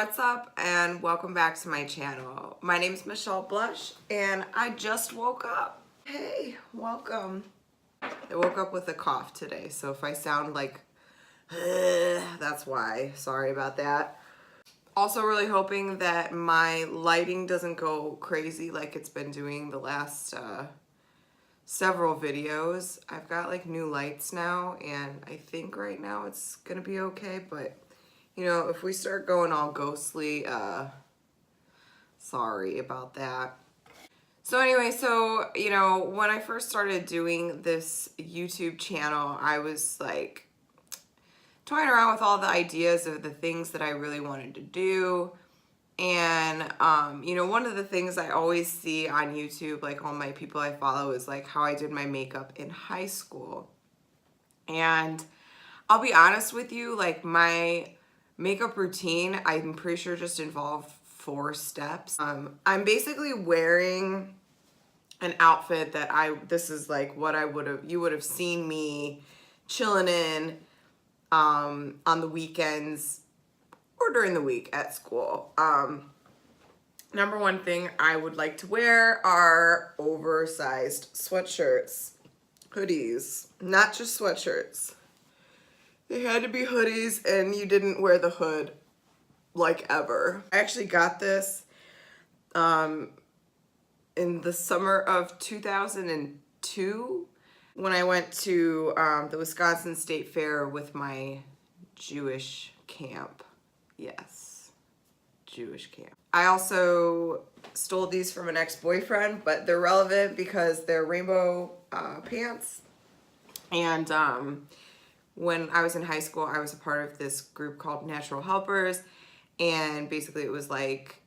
What's up and welcome back to my channel. My name is Michelle Blush and I just woke up. Hey, welcome. I woke up with a cough today, so if I sound like that's why. Sorry about that. Also really hoping that my lighting doesn't go crazy like it's been doing the last several videos. I've got like new lights now and I think right now it's gonna be okay, but you know, if we start going all ghostly, sorry about that. So anyway, you know, when I first started doing this YouTube channel, I was like toying around with all the ideas of the things that I really wanted to do. And, you know, one of the things I always see on YouTube, like all my people I follow, is like how I did my makeup in high school. And I'll be honest with you, like my makeup routine, I'm pretty sure just involved 4 steps. I'm basically wearing an outfit that this is like what you would have seen me chilling in on the weekends or during the week at school. Number one thing I would like to wear are oversized sweatshirts, hoodies, not just sweatshirts. They had to be hoodies and you didn't wear the hood like ever. I actually got this in the summer of 2002 when I went to the Wisconsin State Fair with my Jewish camp. Yes, Jewish camp. I also stole these from an ex-boyfriend, but they're relevant because they're rainbow pants. And when I was in high school, I was a part of this group called Natural Helpers, and basically it was like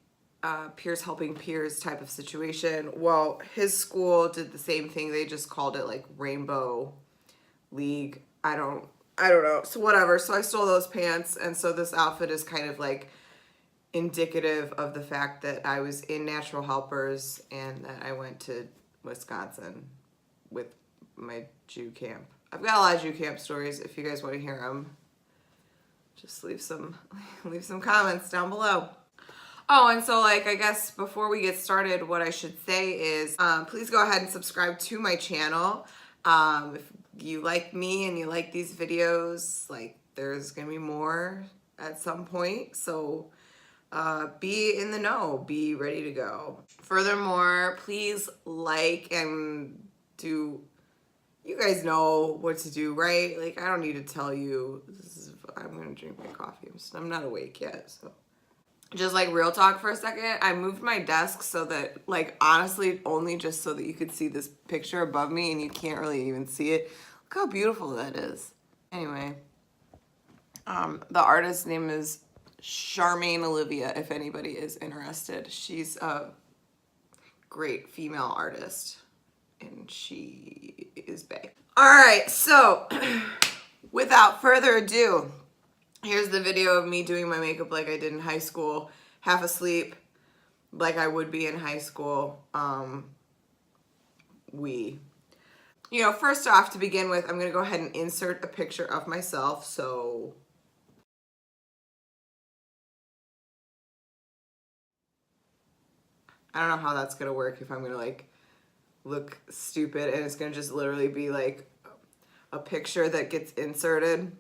peers helping peers type of situation. Well, his school did the same thing. They just called it like Rainbow League. I don't know. So whatever. So I stole those pants, and so this outfit is kind of like indicative of the fact that I was in Natural Helpers and that I went to Wisconsin with my Jew camp. I've got a lot of Jew camp stories. If you guys want to hear them, just leave some comments down below. Oh, and so like, I guess before we get started, what I should say is, please go ahead and subscribe to my channel. If you like me and you like these videos, like there's gonna be more at some point. So be in the know, be ready to go. Furthermore, please like and you guys know what to do, right? Like, I don't need to tell you. I'm gonna drink my coffee. I'm not awake yet, so. Just like real talk for a second, I moved my desk so that, like, honestly, only just so that you could see this picture above me and you can't really even see it. Look how beautiful that is. Anyway, the artist's name is Charmaine Olivia, if anybody is interested. She's a great female artist. And she is bae. All right, so without further ado, here's the video of me doing my makeup like I did in high school, half asleep, like I would be in high school. You know, first off, to begin with, I'm gonna go ahead and insert a picture of myself, so. I don't know how that's gonna work, if I'm gonna like look stupid and it's gonna just literally be like a picture that gets inserted.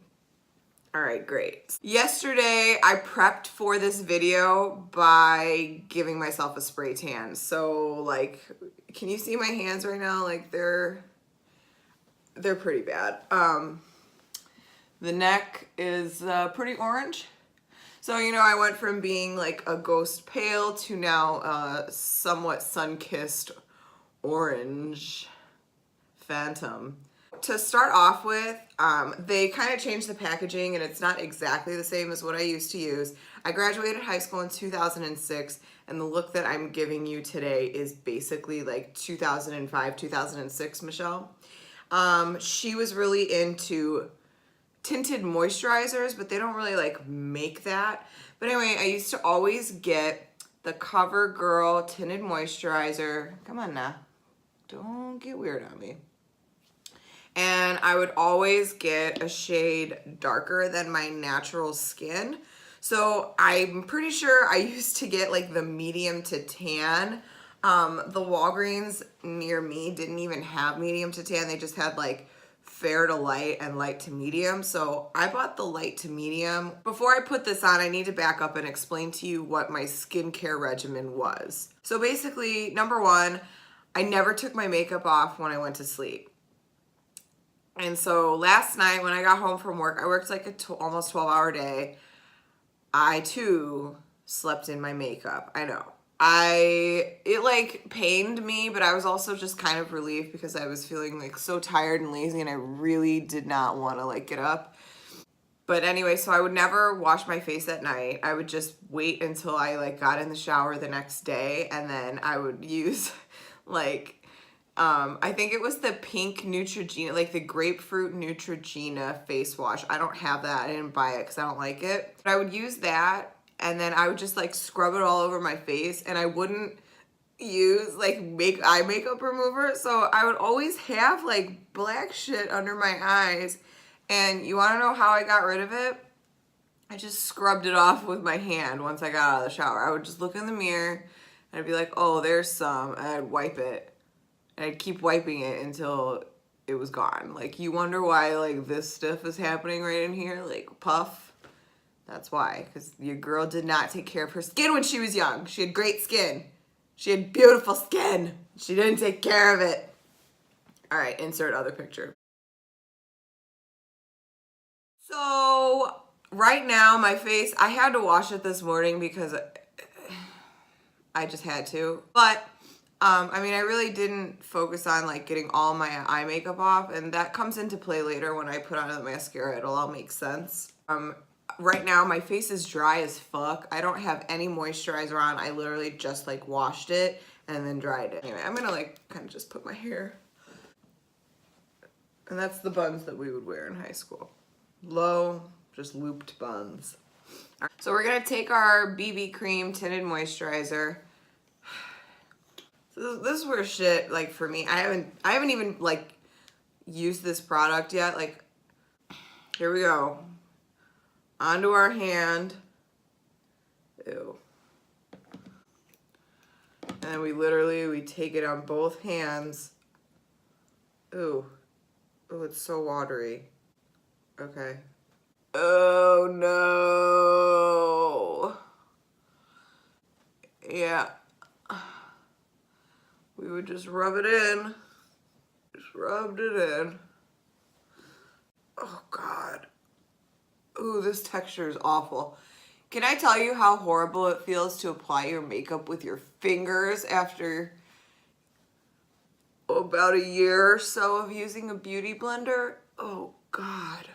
All right, great. Yesterday I prepped for this video by giving myself a spray tan. So like, can you see my hands right now? Like they're pretty bad. The neck is pretty orange. So, you know, I went from being like a ghost pale to now somewhat sun-kissed orange phantom. To start off with, they kind of changed the packaging and it's not exactly the same as what I used to use. I graduated high school in 2006 and the look that I'm giving you today is basically like 2005, 2006 Michelle. She was really into tinted moisturizers, but they don't really like make that. But anyway, I used to always get the CoverGirl tinted moisturizer. Come on now. Don't get weird on me. And I would always get a shade darker than my natural skin. So I'm pretty sure I used to get like the medium to tan. The Walgreens near me didn't even have medium to tan. They just had like fair to light and light to medium. So I bought the light to medium. Before I put this on, I need to back up and explain to you what my skincare regimen was. So basically, number one, I never took my makeup off when I went to sleep. And so last night when I got home from work, I worked like a almost 12-hour day. I too slept in my makeup. I know. It like pained me, but I was also just kind of relieved because I was feeling like so tired and lazy and I really did not want to like get up. But anyway, so I would never wash my face at night. I would just wait until I like got in the shower the next day, and then I would use like I think it was the pink Neutrogena, like the grapefruit Neutrogena face wash. I don't have that. I didn't buy it because I don't like it. But I would use that, and then I would just like scrub it all over my face, and I wouldn't use like eye makeup remover. So I would always have like black shit under my eyes. And you want to know how I got rid of it? I just scrubbed it off with my hand once I got out of the shower. I would just look in the mirror and I'd be like, oh, there's some, and I'd wipe it. And I'd keep wiping it until it was gone. Like, you wonder why, like, this stuff is happening right in here? Like, puff. That's why. Because your girl did not take care of her skin when she was young. She had great skin. She had beautiful skin. She didn't take care of it. All right, insert other picture. So, right now, my face, I had to wash it this morning because I just had to. But I mean, I really didn't focus on like getting all my eye makeup off, and that comes into play later when I put on the mascara. It'll all make sense. Right now my face is dry as fuck. I don't have any moisturizer on. I literally just like washed it and then dried it. Anyway, I'm gonna like kind of just put my hair. And that's the buns that we would wear in high school. Low, just looped buns. All right, so we're gonna take our BB cream tinted moisturizer. This is where shit, like, for me, I haven't even like used this product yet. Like, here we go. Onto our hand. Ew. And then we take it on both hands. Ooh. Oh, it's so watery. Okay. Oh no. Yeah. We would just rub it in. Just rubbed it in. Oh God. Ooh, this texture is awful. Can I tell you how horrible it feels to apply your makeup with your fingers after about a year or so of using a beauty blender? Oh God.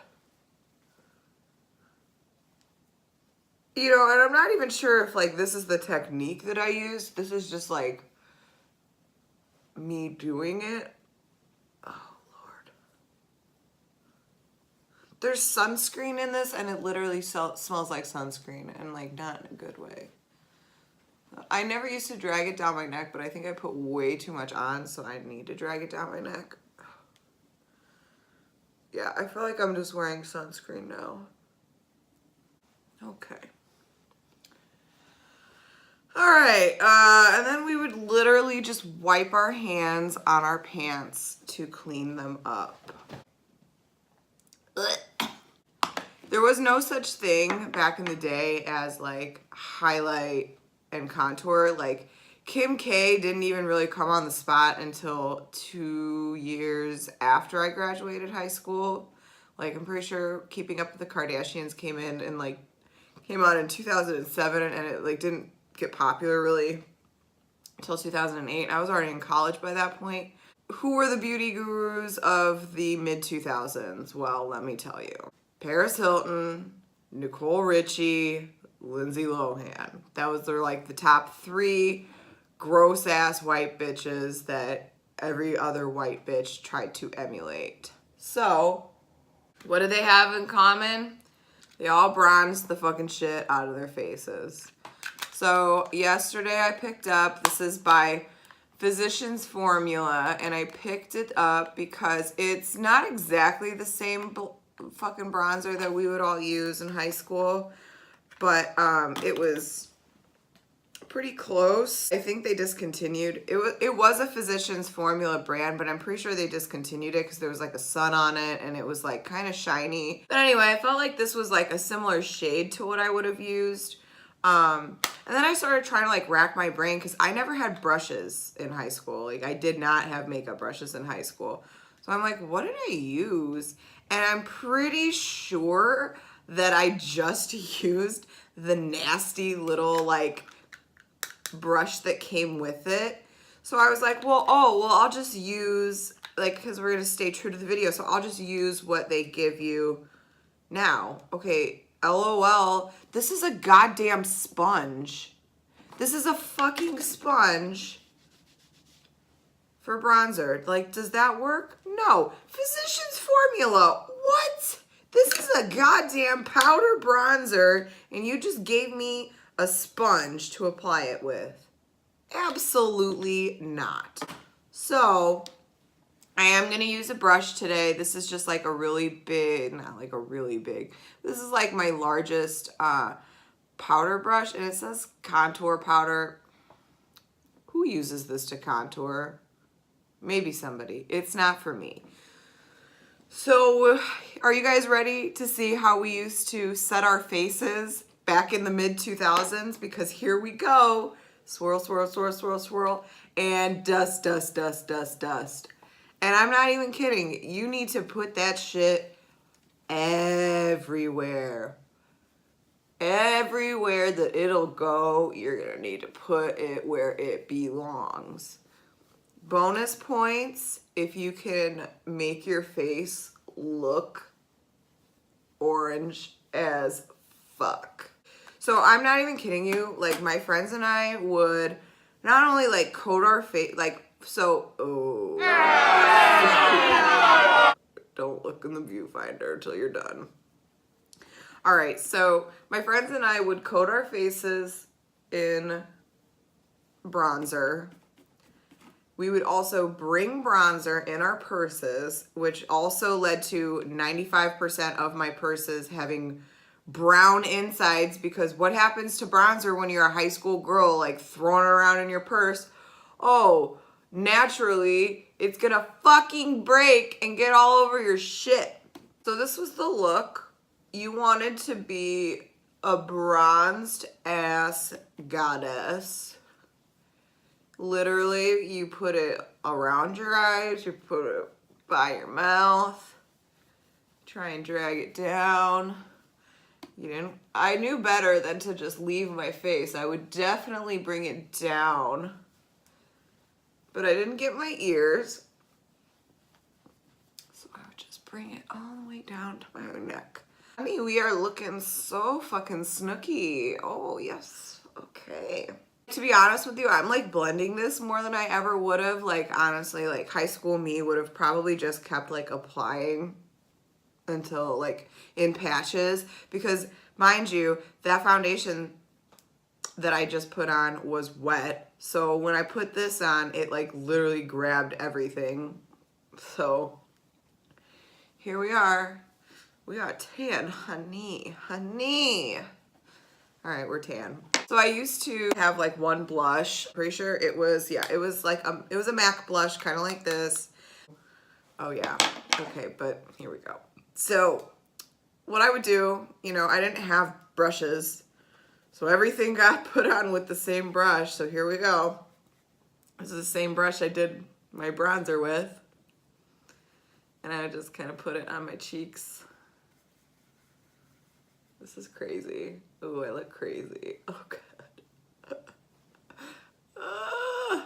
You know, and I'm not even sure if like this is the technique that I use. This is just like me doing it. Oh Lord. There's sunscreen in this and it literally smells like sunscreen, and like not in a good way. I never used to drag it down my neck, but I think I put way too much on, so I need to drag it down my neck. Yeah, I feel like I'm just wearing sunscreen now. Okay. All right, and then we would literally just wipe our hands on our pants to clean them up. There was no such thing back in the day as like highlight and contour. Like Kim K didn't even really come on the spot until 2 years after I graduated high school. Like I'm pretty sure Keeping Up with the Kardashians came in and like came out in 2007, and it like didn't get popular really until 2008. I was already in college by that point. Who were the beauty gurus of the mid 2000s? Well, let me tell you. Paris Hilton, Nicole Richie, Lindsay Lohan. That was the top 3 gross ass white bitches that every other white bitch tried to emulate. So, what do they have in common? They all bronzed the fucking shit out of their faces. So yesterday I picked up, this is by Physicians Formula, and I picked it up because it's not exactly the same fucking bronzer that we would all use in high school, but it was pretty close. I think they discontinued. It was a Physicians Formula brand, but I'm pretty sure they discontinued it because there was like a sun on it and it was like kind of shiny. But anyway, I felt like this was like a similar shade to what I would have used. And then I started trying to like rack my brain because I never had brushes in high school. Like I did not have makeup brushes in high school. So I'm like, what did I use? And I'm pretty sure that I just used the nasty little like brush that came with it. So I was like, well, I'll just use, like, because we're going to stay true to the video, so I'll just use what they give you now. Okay, LOL, this is a goddamn sponge. This is a fucking sponge for bronzer. Like, does that work? No. Physicians Formula. What? This is a goddamn powder bronzer, and you just gave me a sponge to apply it with. Absolutely not. So I am going to use a brush today. This is just like a really big, not like a really big, this is like my largest powder brush, and it says contour powder. Who uses this to contour? Maybe somebody. It's not for me. So are you guys ready to see how we used to set our faces back in the mid-2000s? Because here we go. Swirl, swirl, swirl, swirl, swirl, and dust, dust, dust, dust, dust. And I'm not even kidding. You need to put that shit everywhere. Everywhere that it'll go, you're gonna need to put it where it belongs. Bonus points if you can make your face look orange as fuck. So I'm not even kidding you. Like my friends and I would not only like coat our face, like, so, oh. Don't look in the viewfinder until you're done. All right, so my friends and I would coat our faces in bronzer. We would also bring bronzer in our purses, which also led to 95% of my purses having brown insides, because what happens to bronzer when you're a high school girl, like throwing it around in your purse? Oh, naturally, it's gonna fucking break and get all over your shit. So this was the look. You wanted to be a bronzed ass goddess. Literally, you put it around your eyes, you put it by your mouth, try and drag it down. I knew better than to just leave my face. I would definitely bring it down, but I didn't get my ears. So I would just bring it all the way down to my neck. I mean, we are looking so fucking snooky. Oh, yes. Okay. To be honest with you, I'm like blending this more than I ever would have. Like, honestly, like high school me would have probably just kept like applying until like in patches, because mind you, that foundation that I just put on was wet. So when I put this on, it like literally grabbed everything. So here we are. We got tan, honey, honey. All right, we're tan. So I used to have like one blush. Pretty sure it was, yeah, it was like, it was a MAC blush, kind of like this. Oh yeah, okay, but here we go. So what I would do, you know, I didn't have brushes, so everything got put on with the same brush. So here we go. This is the same brush I did my bronzer with. And I just kind of put it on my cheeks. This is crazy. Ooh, I look crazy. Oh, God. I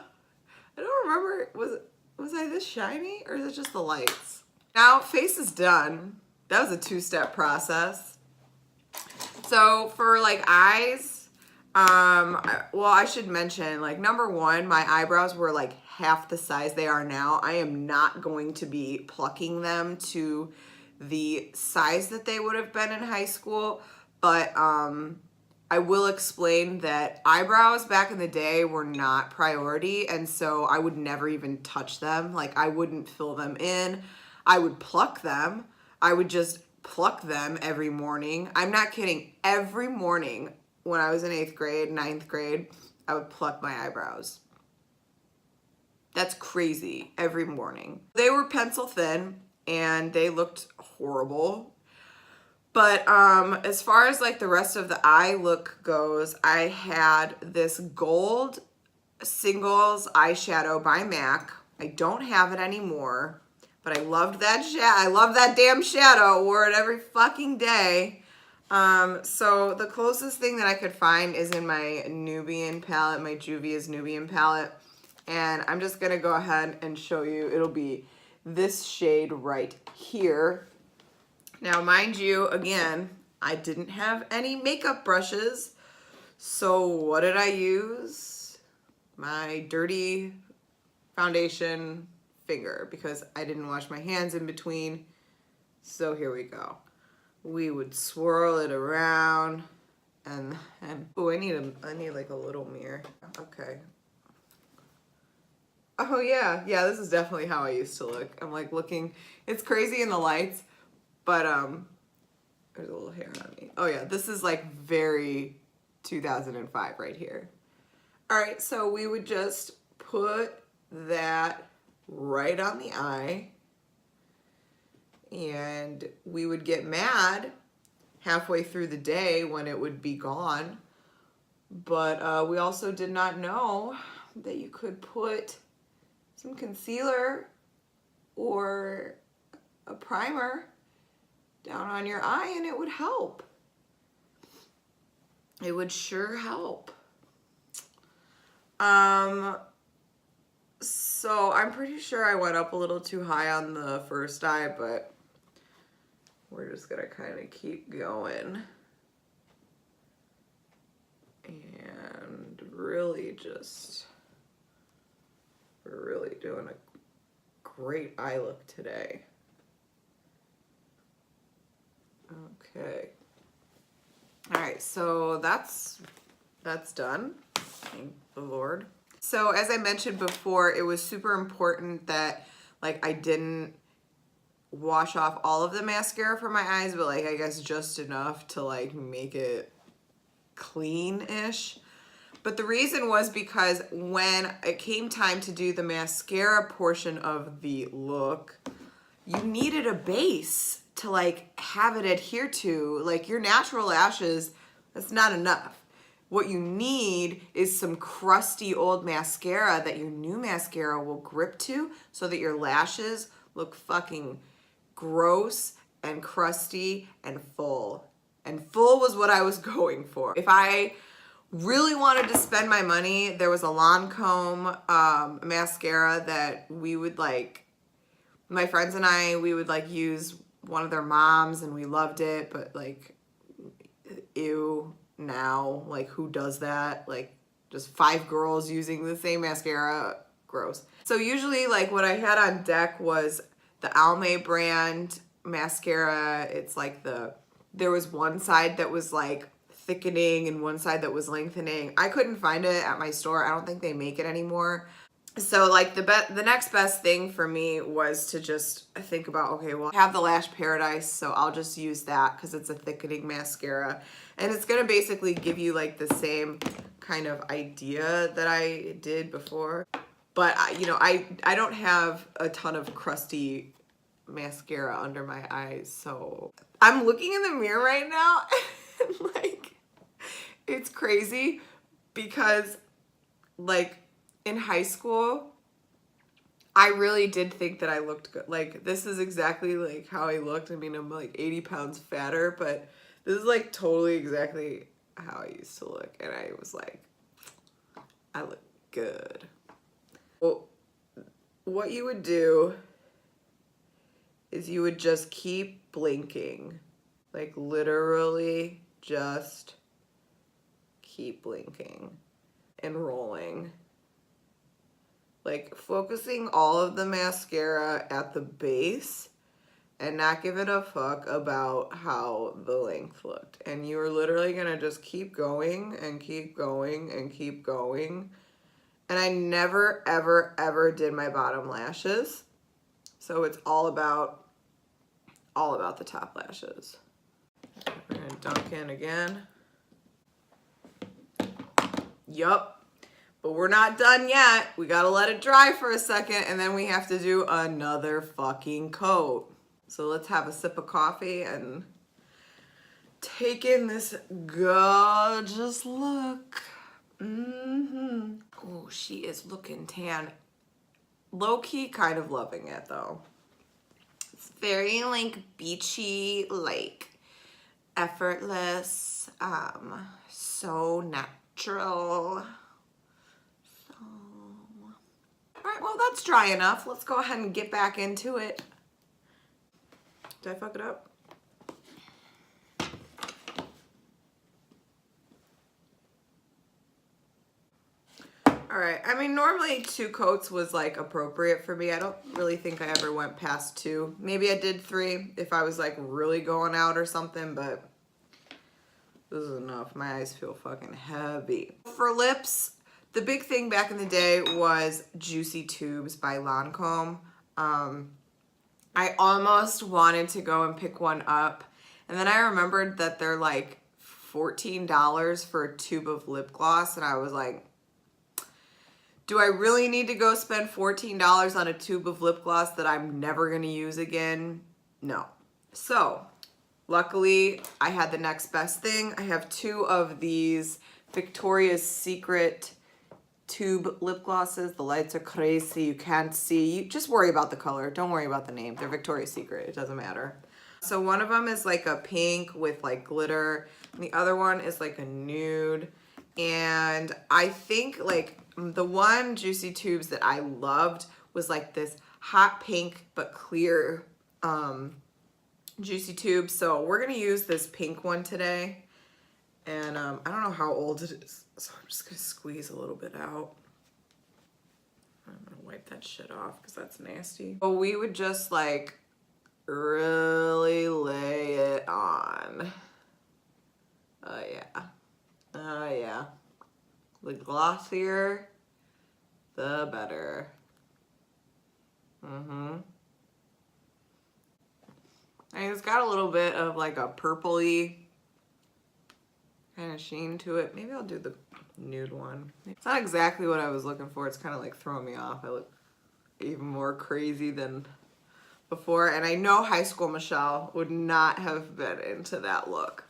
don't remember. Was I this shiny, or is it just the lights? Now, face is done. That was a two-step process. So for like eyes, well, I should mention, like, number one, my eyebrows were like half the size they are now. I am not going to be plucking them to the size that they would have been in high school, but I will explain that eyebrows back in the day were not priority, and so I would never even touch them. Like, I wouldn't fill them in. I would pluck them. I would just pluck them every morning. I'm not kidding. Every morning when I was in 8th grade, 9th grade, I would pluck my eyebrows. That's crazy. Every morning. They were pencil thin and they looked horrible. But as far as like the rest of the eye look goes, I had this gold Singles eyeshadow by MAC. I don't have it anymore, but I loved that I love that damn shadow. Wore it every fucking day. So the closest thing that I could find is in my Nubian palette, my Juvia's Nubian palette. And I'm just gonna go ahead and show you. It'll be this shade right here. Now, mind you, again, I didn't have any makeup brushes. So what did I use? My dirty foundation finger, because I didn't wash my hands in between. So here we go. We would swirl it around and oh, I need like a little mirror. Okay. Oh yeah, this is definitely how I used to look. I'm like looking, it's crazy in the lights, but there's a little hair on me. Oh yeah, this is like very 2005 right here. All right, so we would just put that right on the eye and we would get mad halfway through the day when it would be gone. But we also did not know that you could put some concealer or a primer down on your eye and it would help. It would sure help. So I'm pretty sure I went up a little too high on the first eye, but we're just gonna kind of keep going and really just, we're really doing a great eye look today. Okay. All right, so that's done. Thank the Lord. So as I mentioned before, it was super important that like I didn't wash off all of the mascara from my eyes, but like I guess just enough to like make it clean-ish. But the reason was because when it came time to do the mascara portion of the look, you needed a base to like have it adhere to. Like your natural lashes, that's not enough. What you need is some crusty old mascara that your new mascara will grip to so that your lashes look fucking gross and crusty and full. And full was what I was going for. If I really wanted to spend my money, there was a Lancome mascara that we would like, my friends and I, we would like use one of their moms and we loved it, but like, ew, now, like who does that? Like just 5 girls using the same mascara, gross. So usually like what I had on deck was the Almay brand mascara. It's like there was one side that was like thickening and one side that was lengthening. I couldn't find it at my store. I don't think they make it anymore. So like the next best thing for me was to just think about, okay, well I have the Lash Paradise, so I'll just use that because it's a thickening mascara. And it's gonna basically give you like the same kind of idea that I did before. But you know, I don't have a ton of crusty mascara under my eyes, so I'm looking in the mirror right now and like it's crazy because like in high school I really did think that I looked good. Like this is exactly like how I looked. I mean, I'm like 80 pounds fatter, but this is like totally exactly how I used to look, and I was like, I look good. Well, what you would do is you would just keep blinking. Like literally just keep blinking and rolling. Like focusing all of the mascara at the base and not giving a fuck about how the length looked. And you are literally gonna just keep going and keep going and keep going. And I never, ever, ever did my bottom lashes. So it's all about all about the top lashes. We're gonna dunk in again. Yup. But we're not done yet. We gotta let it dry for a second, and then we have to do another fucking coat. So let's have a sip of coffee and take in this gorgeous look. Oh, she is looking tan. Low-key kind of loving it though. It's very like beachy, like effortless, so natural. So, all right, well, that's dry enough. Let's go ahead and get back into it. Did I fuck it up? All right, I mean, normally 2 coats was like appropriate for me. I don't really think I ever went past 2. Maybe I did 3 if I was like really going out or something, but this is enough. My eyes feel fucking heavy. For lips, the big thing back in the day was Juicy Tubes by Lancome. I almost wanted to go and pick one up, and then I remembered that they're like $14 for a tube of lip gloss, and I was like, do I really need to go spend $14 on a tube of lip gloss that I'm never gonna use again? No. So, luckily, I had the next best thing. I have 2 of these Victoria's Secret tube lip glosses. The lights are crazy, you can't see. You just worry about the color, don't worry about the name. They're Victoria's Secret, it doesn't matter. So one of them is like a pink with like glitter, and the other one is like a nude. And I think like the one Juicy Tubes that I loved was like this hot pink but clear Juicy Tube. So we're gonna use this pink one today. And I don't know how old it is, so I'm just gonna squeeze a little bit out. I'm gonna wipe that shit off because that's nasty. So we would just like really lay it on. Oh yeah. Oh yeah. The glossier, the better. And it's got a little bit of like a purpley kind of sheen to it. Maybe I'll do the nude one. It's not exactly what I was looking for. It's kind of like throwing me off. I look even more crazy than before. And I know High School Michelle would not have been into that look.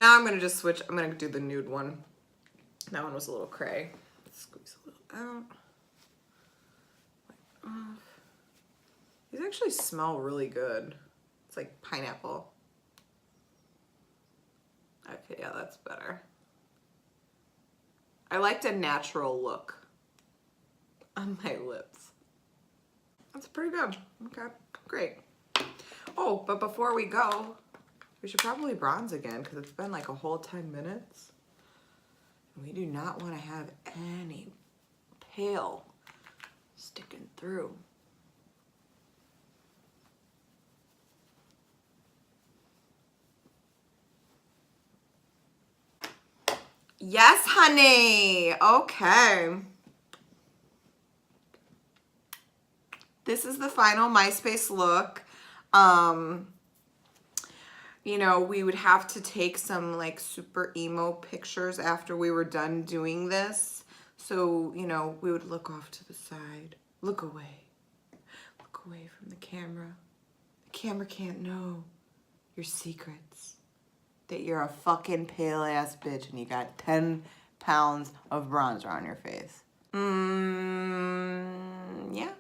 Now I'm going to just switch. I'm going to do the nude one. That one was a little cray. Let's squeeze a little out. These actually smell really good. It's like pineapple. Okay, yeah, that's better. I liked a natural look on my lips. That's pretty good. Okay, great. Oh, but before we go, we should probably bronze again because it's been like a whole 10 minutes. We do not want to have any pale sticking through. Yes, honey. Okay. This is the final MySpace look. You know, we would have to take some like super emo pictures after we were done doing this. So, you know, we would look off to the side, look away from the camera. The camera can't know your secrets. That you're a fucking pale ass bitch and you got 10 pounds of bronzer on your face. Yeah.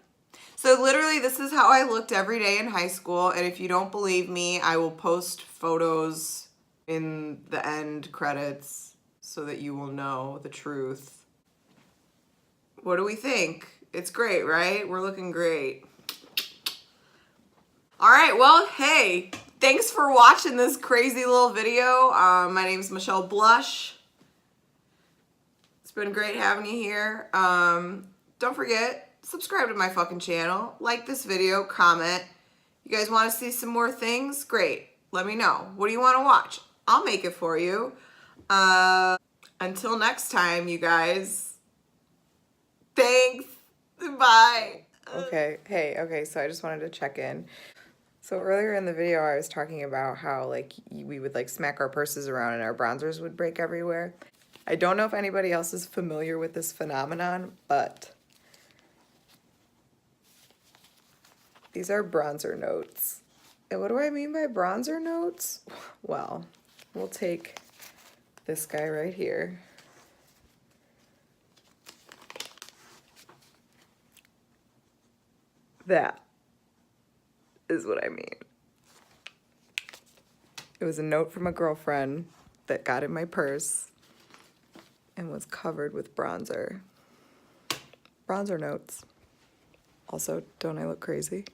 So literally this is how I looked every day in high school, and if you don't believe me, I will post photos in the end credits so that you will know the truth. What do we think? It's great, right? We're looking great. All right, well, hey, thanks for watching this crazy little video. My name's Michelle Blush. It's been great having you here. Don't forget, subscribe to my fucking channel, like this video, comment. You guys want to see some more things? Great. Let me know. What do you want to watch? I'll make it for you. Until next time, you guys. Thanks. Bye. Okay. Hey, okay, so I just wanted to check in. So earlier in the video, I was talking about how like we would like smack our purses around and our bronzers would break everywhere. I don't know if anybody else is familiar with this phenomenon, but these are bronzer notes. And what do I mean by bronzer notes? Well, we'll take this guy right here. That is what I mean. It was a note from a girlfriend that got in my purse and was covered with bronzer. Bronzer notes. Also, don't I look crazy?